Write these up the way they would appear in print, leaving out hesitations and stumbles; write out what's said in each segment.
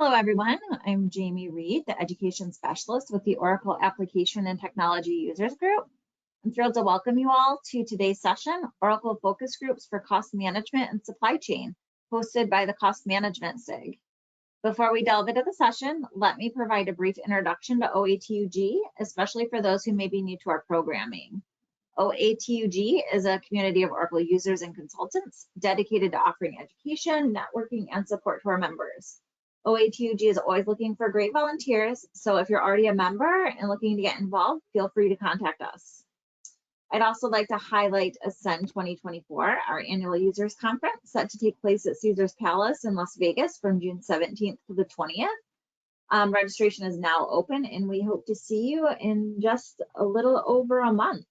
Hello, everyone. I'm Jamie Reed, the Education Specialist with the Oracle Application and Technology Users Group. I'm thrilled to welcome you all to today's session, Oracle Focus Groups for Cost Management and Supply Chain, hosted by the Cost Management SIG. Before we delve into the session, let me provide a brief introduction to OATUG, especially for those who may be new to our programming. OATUG is a community of Oracle users and consultants dedicated to offering education, networking, and support to our members. OATUG is always looking for great volunteers, so if you're already a member and looking to get involved, feel free to contact us. I'd also like to highlight Ascend 2024, our annual users conference set to take place at Caesars Palace in Las Vegas from June 17th to the 20th. Registration is now open, and we hope to see you in just a little over a month.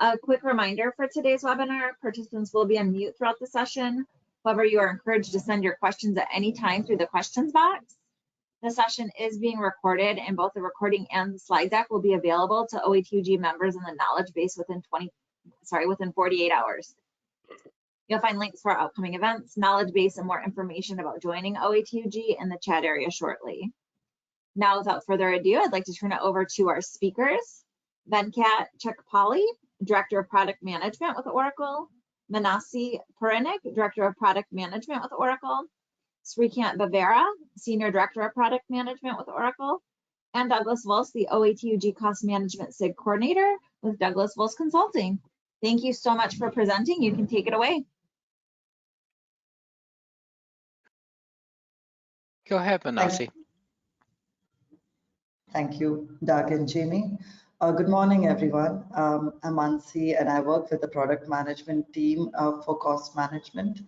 A quick reminder for today's webinar, participants will be on mute throughout the session. However, you are encouraged to send your questions at any time through the questions box. The session is being recorded, and both the recording and the slide deck will be available to OATUG members in the knowledge base within 48 hours. You'll find links for our upcoming events, knowledge base, and more information about joining OATUG in the chat area shortly. Now, without further ado, I'd like to turn it over to our speakers. Venkat Chakpalli, Director of Product Management with Oracle, Manasi Puranik, Director of Product Management with Oracle, Srikant Bavera, Senior Director of Product Management with Oracle, and Douglas Volz, the OATUG Cost Management SIG Coordinator with Douglas Volz Consulting. Thank you so much for presenting. You can take it away. Go ahead, Manasi. Thank you, Doug and Jamie. Good morning, everyone. I'm Mansi, and I work with the product management team for cost management.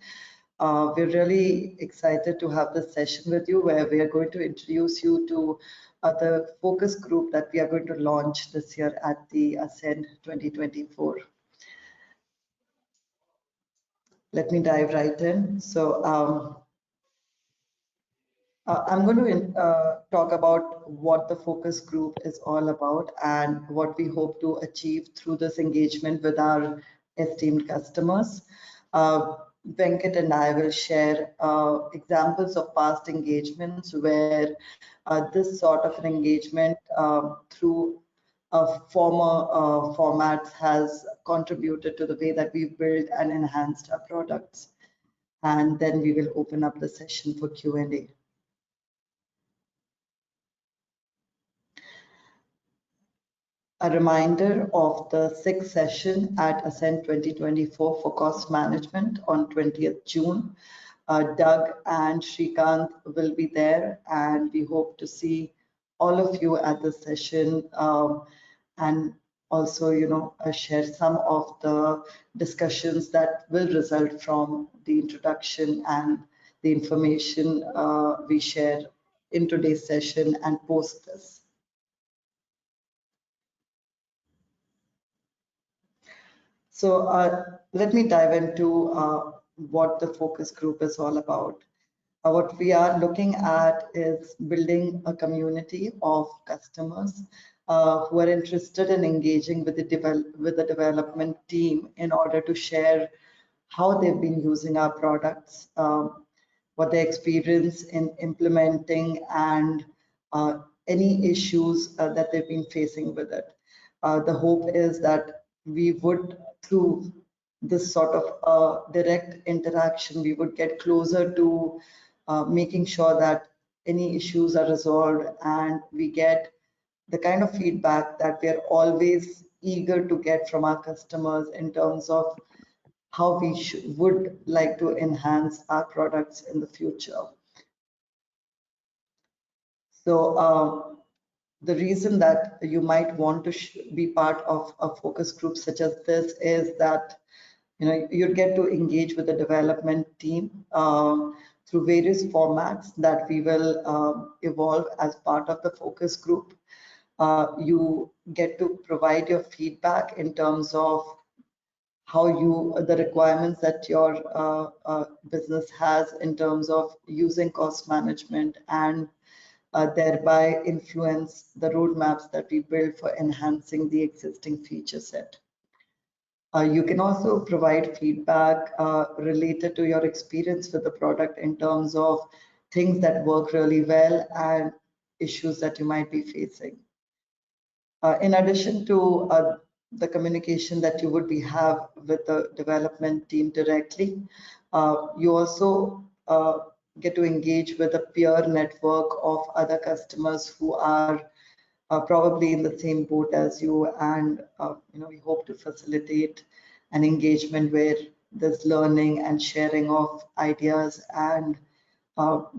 We're really excited to have this session with you, where we are going to introduce you to the focus group that we are going to launch this year at the Ascend 2024. Let me dive right in. So I'm going to talk about what the focus group is all about and what we hope to achieve through this engagement with our esteemed customers. Venkat and I will share examples of past engagements where this sort of an engagement through former formats has contributed to the way that we've built and enhanced our products. And then we will open up the session for Q&A. A reminder of the sixth session at Ascend 2024 for cost management on 20th June. Doug and Srikant will be there, and we hope to see all of you at the session and also, share some of the discussions that will result from the introduction and the information we share in today's session and post this. So let me dive into what the focus group is all about. What we are looking at is building a community of customers who are interested in engaging with the development team in order to share how they've been using our products, what their experience in implementing, and any issues that they've been facing with it. The hope is that we would, through this sort of direct interaction, we would get closer to making sure that any issues are resolved and we get the kind of feedback that we are always eager to get from our customers in terms of how we would like to enhance our products in the future. So the reason that you might want to be part of a focus group such as this is that you'd get to engage with the development team through various formats that we will evolve as part of the focus group. You get to provide your feedback in terms of how the requirements that your business has in terms of using cost management, and thereby influence the roadmaps that we build for enhancing the existing feature set. You can also provide feedback related to your experience with the product in terms of things that work really well and issues that you might be facing. In addition to the communication that you would have with the development team directly, you also get to engage with a peer network of other customers who are probably in the same boat as you, and we hope to facilitate an engagement where there's learning and sharing of ideas and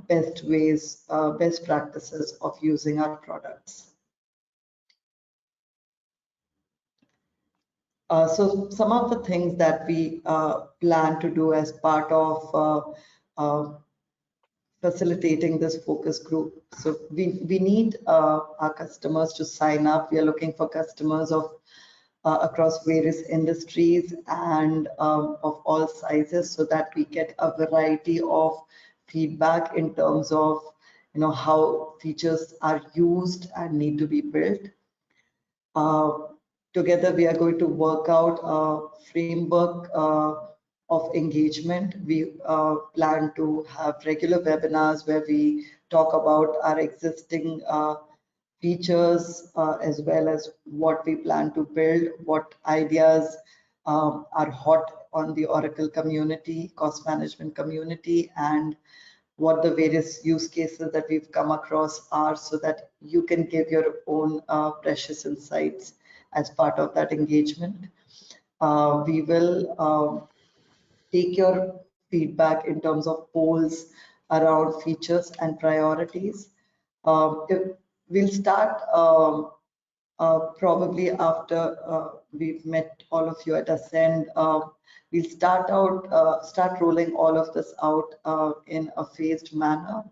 best ways, best practices of using our products. So some of the things that we plan to do as part of facilitating this focus group. So we need our customers to sign up. We are looking for customers of across various industries and of all sizes, so that we get a variety of feedback in terms of how features are used and need to be built. Together, we are going to work out a framework of engagement. We plan to have regular webinars where we talk about our existing features as well as what we plan to build, what ideas are hot on the Oracle community, cost management community, and what the various use cases that we've come across are, so that you can give your own precious insights as part of that engagement. We will take your feedback in terms of polls around features and priorities. We'll start probably after we've met all of you at Ascend. We'll start rolling all of this out in a phased manner.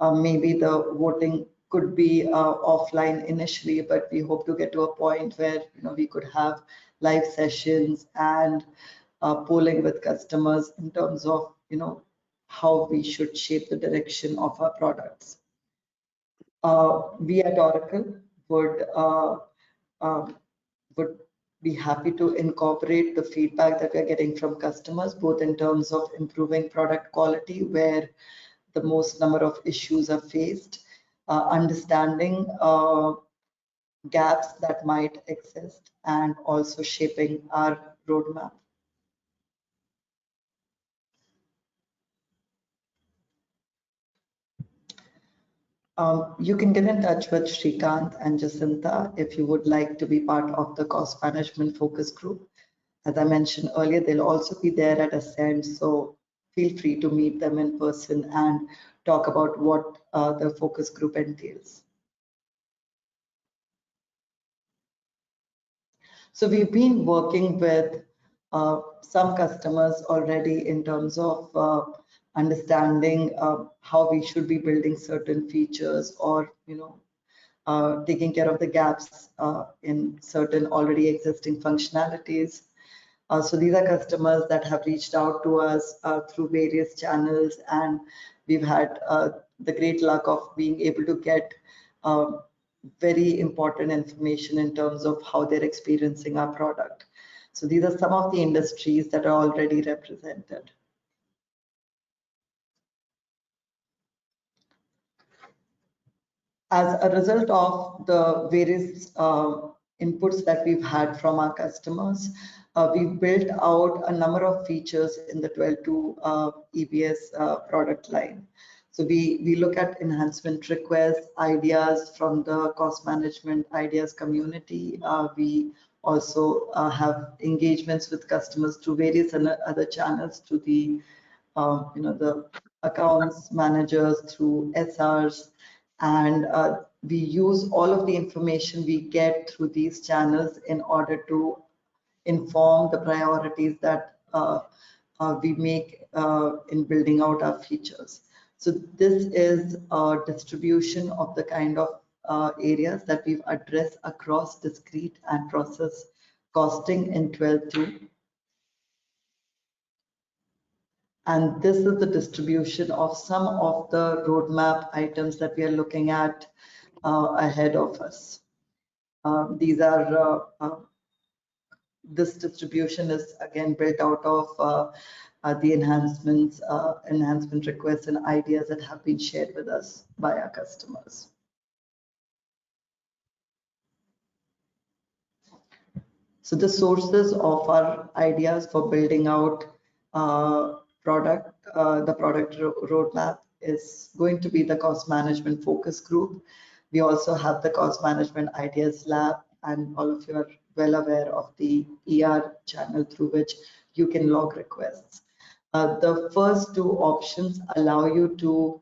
Maybe the voting could be offline initially, but we hope to get to a point where we could have live sessions and polling with customers in terms of how we should shape the direction of our products. We at Oracle would be happy to incorporate the feedback that we're getting from customers, both in terms of improving product quality, where the most number of issues are faced, understanding gaps that might exist, and also shaping our roadmap. You can get in touch with Shrikant and Jacinta if you would like to be part of the cost management focus group. As I mentioned earlier, they'll also be there at Ascend, so feel free to meet them in person and talk about what the focus group entails. So we've been working with some customers already in terms of understanding how we should be building certain features, or taking care of the gaps in certain already existing functionalities. So these are customers that have reached out to us through various channels, and we've had the great luck of being able to get very important information in terms of how they're experiencing our product. So these are some of the industries that are already represented. As a result of the various inputs that we've had from our customers, we've built out a number of features in the 12.2 EBS product line. So we look at enhancement requests, ideas from the cost management ideas community. We also have engagements with customers through various other channels, to the the accounts managers, through SRs, and we use all of the information we get through these channels in order to inform the priorities that we make in building out our features. So this is a distribution of the kind of areas that we've addressed across discrete and process costing in 12.2. And this is the distribution of some of the roadmap items that we are looking at ahead of us. These are this distribution is again built out of the enhancement requests and ideas that have been shared with us by our customers. So the sources of our ideas for building out the product roadmap is going to be the cost management focus group. We also have the cost management ideas lab, and all of you are well aware of the ER channel through which you can log requests. The first two options allow you to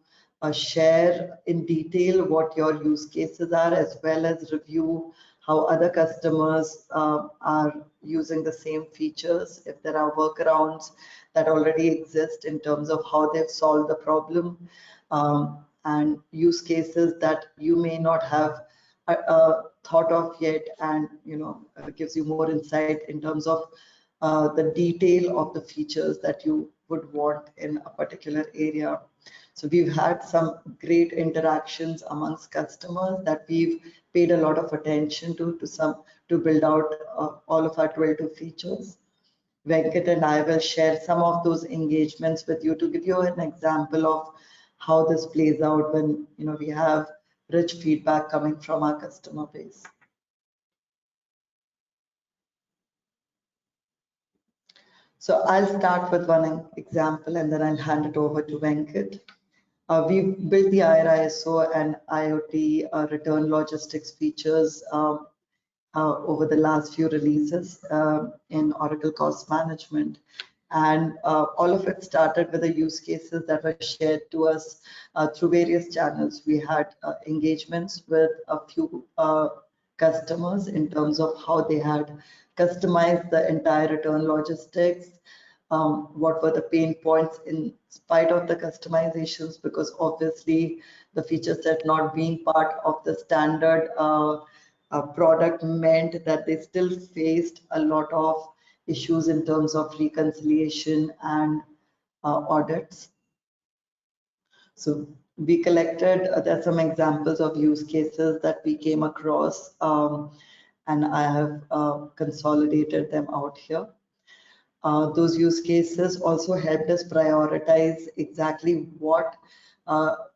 share in detail what your use cases are, as well as review how other customers are using the same features, if there are workarounds that already exist in terms of how they've solved the problem, and use cases that you may not have thought of yet, and gives you more insight in terms of the detail of the features that you would want in a particular area. So we've had some great interactions amongst customers that we've paid a lot of attention to build out all of our 12 features. Venkat and I will share some of those engagements with you to give you an example of how this plays out when we have rich feedback coming from our customer base. So I'll start with one example and then I'll hand it over to Venkat. We've built the IRISO and IoT return logistics features over the last few releases in Oracle Cost Management. And all of it started with the use cases that were shared to us through various channels. We had engagements with a few customers in terms of how they had customized the entire return logistics, what were the pain points in spite of the customizations, because obviously the feature set not being part of the standard product meant that they still faced a lot of issues in terms of reconciliation and audits. So we collected, there's some examples of use cases that we came across, and I have consolidated them out here. Those use cases also helped us prioritize exactly what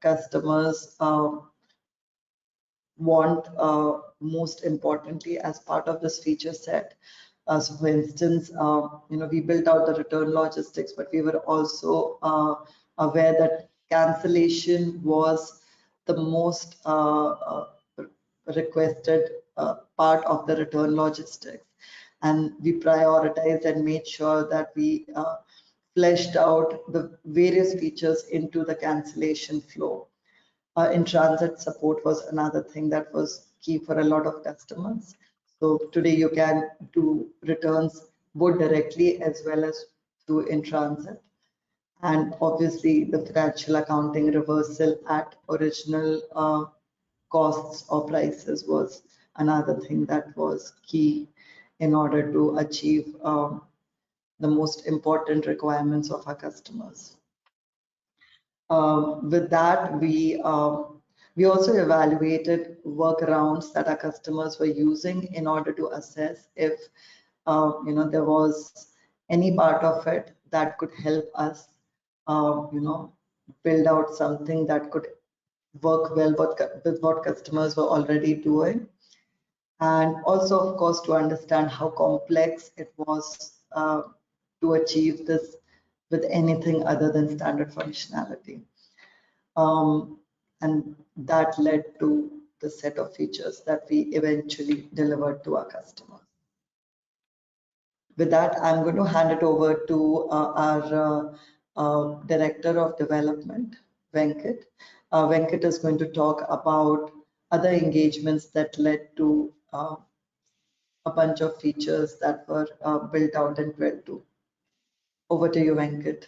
customers want most importantly as part of this feature set. So for instance, we built out the return logistics, but we were also aware that cancellation was the most requested part of the return logistics. And we prioritized and made sure that we fleshed out the various features into the cancellation flow. In transit support was another thing that was key for a lot of customers. So today you can do returns both directly as well as through in transit. And obviously the financial accounting reversal at original costs or prices was another thing that was key in order to achieve the most important requirements of our customers. With that, we also evaluated workarounds that our customers were using in order to assess if there was any part of it that could help us build out something that could work well with what customers were already doing. And also, of course, to understand how complex it was to achieve this with anything other than standard functionality. And that led to the set of features that we eventually delivered to our customers. With that, I'm going to hand it over to our Director of Development, Venkat. Venkat is going to talk about other engagements that led to a bunch of features that were built out in 12.2. Over to you, Venkat.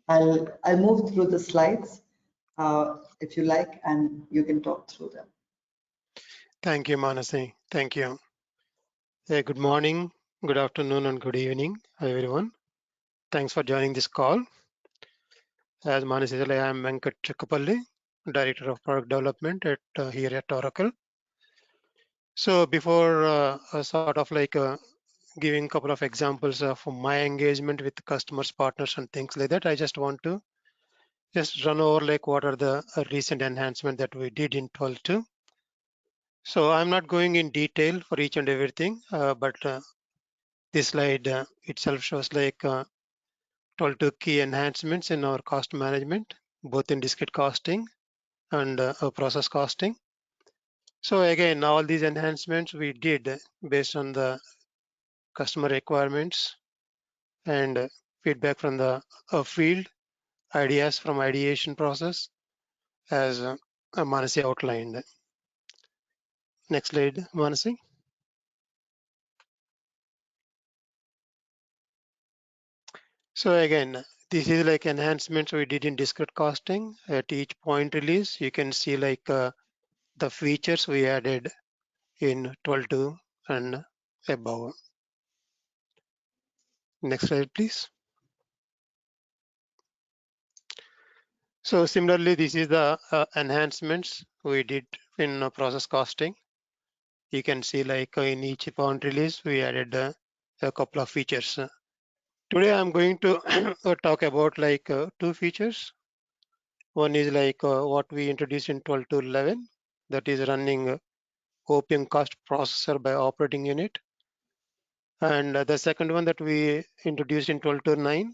I'll move through the slides if you like, and you can talk through them. Thank you, Manasi. Thank you. Good morning, good afternoon, and good evening, everyone. Thanks for joining this call. As Manasi said, I am Venkat Chakkapalli, Director of Product Development here at Oracle. So before giving a couple of examples of my engagement with customers, partners, and things like that, I just want to just run over like what are the recent enhancements that we did in 12.2. So I'm not going in detail for each and everything, but this slide itself shows like 12.2 key enhancements in our cost management, both in discrete costing and process costing. So again, all these enhancements we did based on the customer requirements and feedback from the field, ideas from ideation process, as Manasi outlined. Next slide, Manasi. So again, this is like enhancements we did in discrete costing. At each point release, you can see like the features we added in 12.2 and above. Next slide, please. So similarly, this is the enhancements we did in process costing. You can see like in each point release, we added a couple of features. Today, I'm going to talk about like two features. One is like what we introduced in 12.2.11, that is running OPM cost processor by operating unit. And the second one that we introduced in 12.2.9,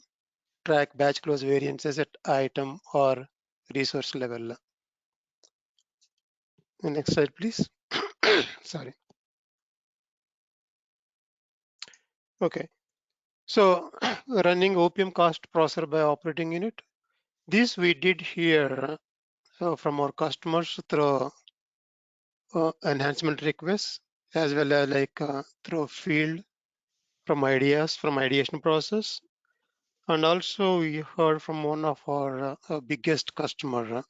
track batch close variances at item or resource level. The next slide, please. Sorry. Okay. So running OPM cost processor by operating unit. This we did here from our customers through enhancement requests, as well as like through field from ideas from ideation process. And also we heard from one of our biggest customer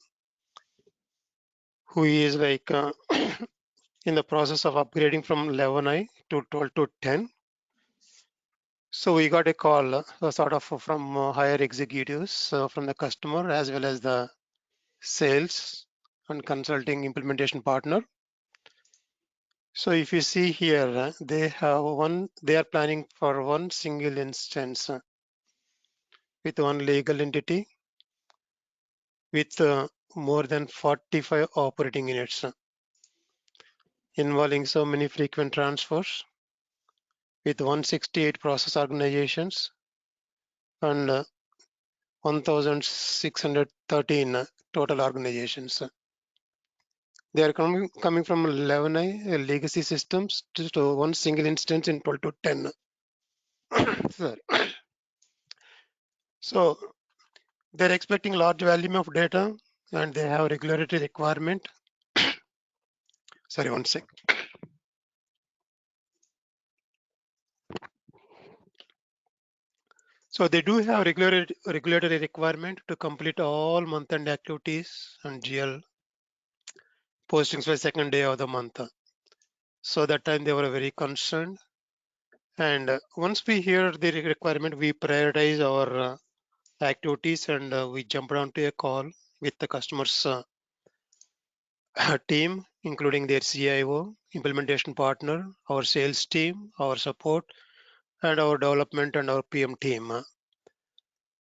who is like in the process of upgrading from 11i to 12 to 10. So we got a call sort of from higher executives from the customer as well as the sales and consulting implementation partner. So if you see here, they are planning for one single instance with one legal entity with more than 45 operating units involving so many frequent transfers with 168 process organizations and 1,613 total organizations. They are coming from 11i legacy systems to one single instance in 12 to 10. Sorry. So they're expecting large volume of data and they have regulatory requirement. Sorry, one sec. So they do have regulatory requirement to complete all month-end activities and GL postings by second day of the month. So that time they were very concerned. And once we hear the requirement, we prioritize our activities and we jumped onto a call with the customer's team, including their CIO, implementation partner, our sales team, our support, and our development and our PM team.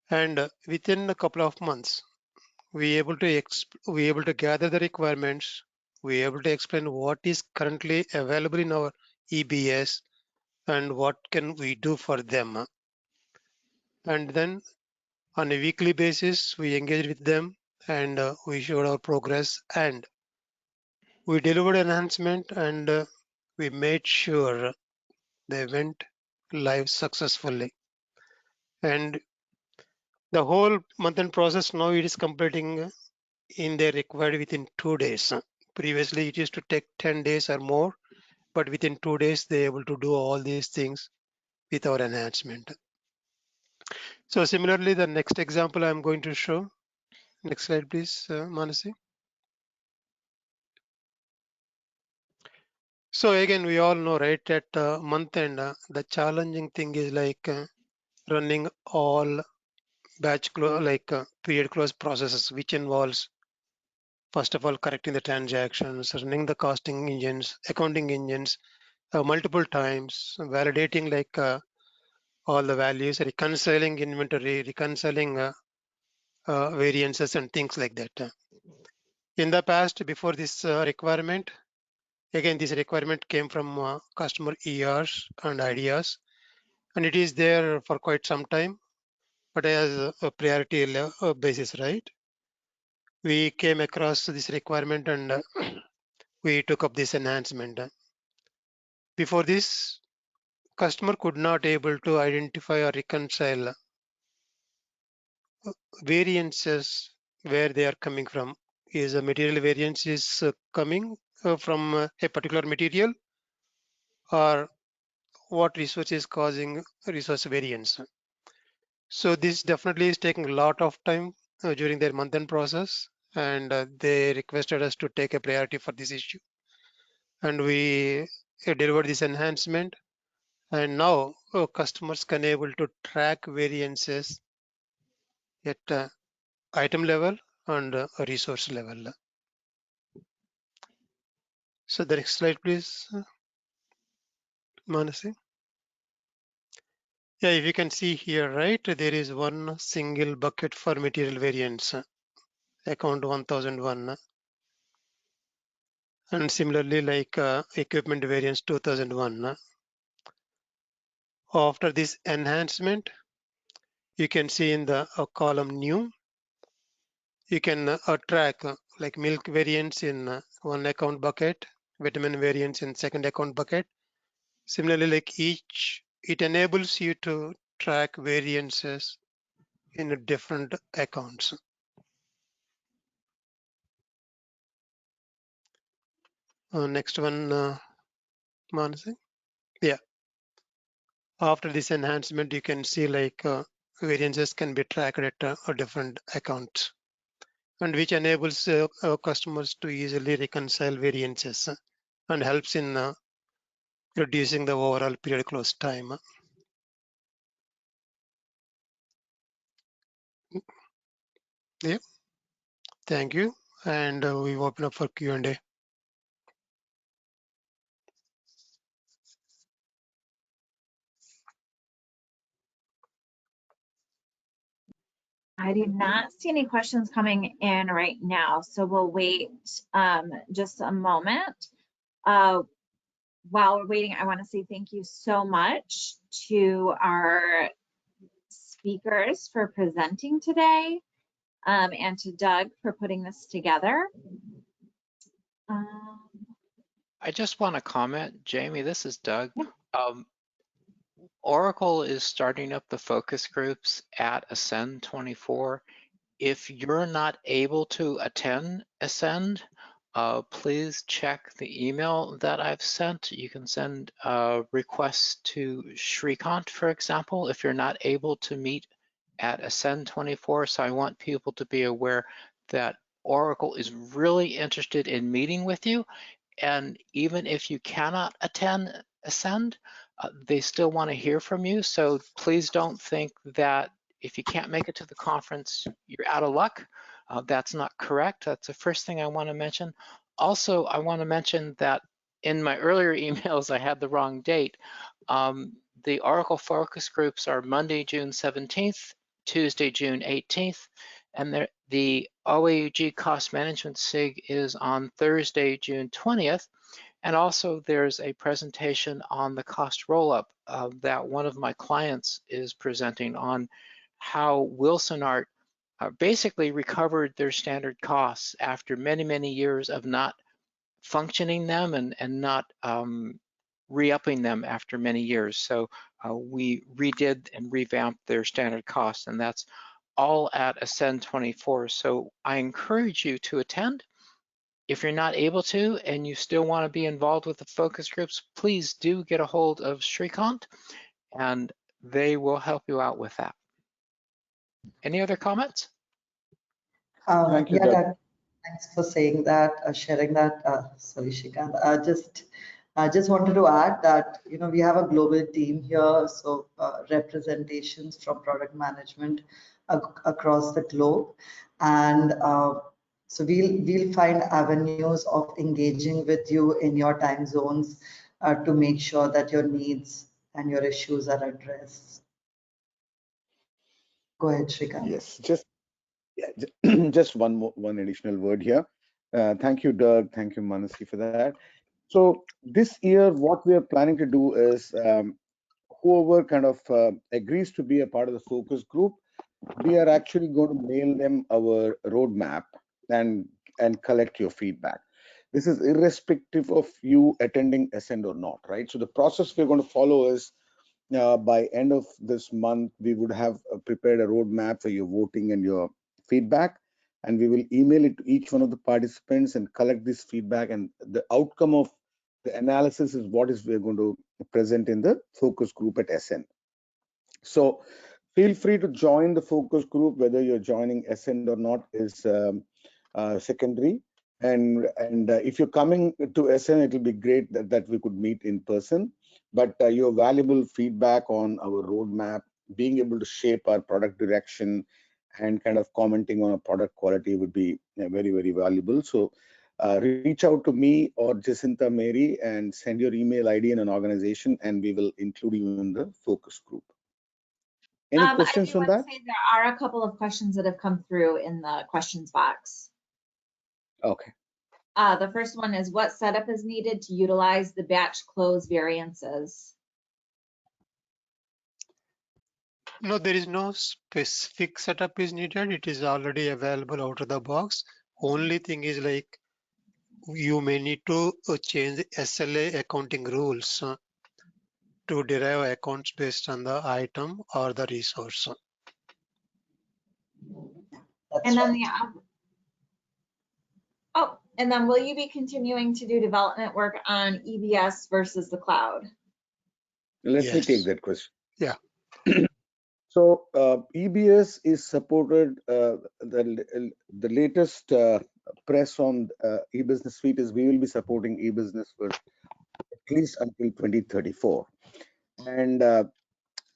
And within a couple of months, we able to gather the requirements. We able to explain what is currently available in our EBS and what can we do for them. And then on a weekly basis, we engage with them and we showed our progress and we delivered enhancement and we made sure they went live successfully. And the whole month-end process now it is completing in their required within 2 days. Previously, it used to take 10 days or more, but within 2 days, they're able to do all these things with our enhancement. So similarly, the next example I'm going to show. Next slide, please, Manasi. So again, we all know, right, at month end, the challenging thing is like running all batch close, like period close processes, which involves, first of all, correcting the transactions, running the costing engines, accounting engines, multiple times, validating like all the values, reconciling inventory, reconciling variances and things like that. In the past, before this requirement, again, this requirement came from customer ERs and ideas, and it is there for quite some time, but as a priority basis, right? We came across this requirement and we took up this enhancement. Before this, customer could not able to identify or reconcile variances where they are coming from. Is a material variance is coming from a particular material, or what resource is causing resource variance. So this definitely is taking a lot of time during their month-end process, and they requested us to take a priority for this issue. And we delivered this enhancement, and now customers can able to track variances at item level and resource level. So the next slide, please, Manasi. Yeah, if you can see here, right, there is one single bucket for material variance, account 1001. And similarly, like equipment variance 2001. After this enhancement, you can see in the column new, you can track like milk variance in one account bucket, vitamin variance in second account bucket. Similarly, like each, it enables you to track variances in different accounts. Next one, Manasi. Yeah. After this enhancement, you can see like variances can be tracked at different accounts, and which enables our customers to easily reconcile variances and helps in reducing the overall period close time. Yeah, thank you. And we open up for Q&A. I do not see any questions coming in right now, so we'll wait just a moment. While we're waiting, I want to say thank you so much to our speakers for presenting today, and to Doug for putting this together. I just want to comment, Jamie, this is Doug. Oracle is starting up the focus groups at Ascend 24. If you're not able to attend Ascend, please check the email that I've sent. You can send requests to Shrikant, for example, if you're not able to meet at Ascend 24. So I want people to be aware that Oracle is really interested in meeting with you. And even if you cannot attend Ascend, they still want to hear from you. So please don't think that if you can't make it to the conference, you're out of luck. That's not correct. That's the first thing I want to mention. Also, I want to mention that in my earlier emails, I had the wrong date. The Oracle focus groups are Monday, June 17th, Tuesday, June 18th, and the OAUG Cost Management SIG is on Thursday, June 20th. And also there's a presentation on the cost roll-up that one of my clients is presenting on how Wilson Art basically recovered their standard costs after many, many years of not functioning them and not re-upping them after many years. So we redid and revamped their standard costs, and that's all at Ascend 24. So I encourage you to attend. If you're not able to and you still want to be involved with the focus groups, please do get a hold of Shrikant and they will help you out with that. Any other comments? Thank you, Yeah, Doug. Doug, thanks for saying that, sharing that. Sorry, Shrikant. I just wanted to add that, you know, we have a global team here, so representations from product management across the globe, and so we'll find avenues of engaging with you in your time zones to make sure that your needs and your issues are addressed. Go ahead, Shrikant. Yes, just one additional word here. Thank you, Doug. Thank you, Manasi, for that. So this year, what we are planning to do is whoever kind of agrees to be a part of the focus group, we are actually going to mail them our roadmap and collect your feedback. This is irrespective of you attending Ascend or not, right? So the process we're going to follow is by end of this month, we would have prepared a roadmap for your voting and your feedback, and we will email it to each one of the participants and collect this feedback. And the outcome of the analysis is what is we're going to present in the focus group at SN. So feel free to join the focus group, whether you're joining Ascend or not is secondary. And if you're coming to Ascend, it will be great that we could meet in person. But your valuable feedback on our roadmap, being able to shape our product direction, and kind of commenting on our product quality would be very, very valuable. So reach out to me or Jacinta Mary and send your email ID in an organization, and we will include you in the focus group. Any questions I do on want to that? say there are a couple of questions that have come through in the questions box. Okay. The first one is, what setup is needed to utilize the batch close variances? No, there is no specific setup is needed. It is already available out of the box. Only thing is like you may need to change the SLA accounting rules to derive accounts based on the item or the resource. That's And then right. and then will you be continuing to do development work on EBS versus the cloud? Let me take Yes. that question. Yeah. So EBS is supported. The latest press on eBusiness Suite is we will be supporting eBusiness for at least until 2034. And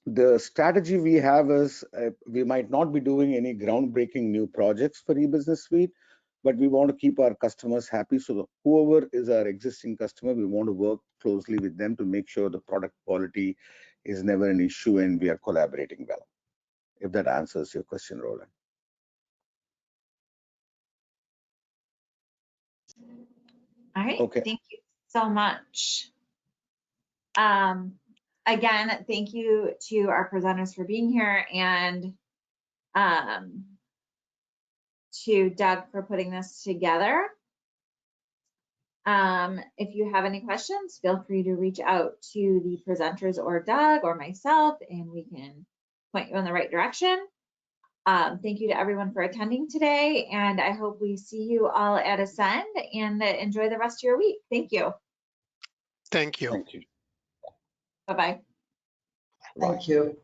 the strategy we have is we might not be doing any groundbreaking new projects for eBusiness Suite, but we want to keep our customers happy. So whoever is our existing customer, we want to work closely with them to make sure the product quality is never an issue and we are collaborating well. If that answers your question, Roland. All right, Okay. thank you so much. Again, thank you to our presenters for being here, and to Doug for putting this together. If you have any questions, feel free to reach out to the presenters or Doug or myself, and we can point you in the right direction. Thank you to everyone for attending today, and I hope we see you all at Ascend, and enjoy the rest of your week. Thank you. Thank you. Thank you. Bye-bye. Thank you.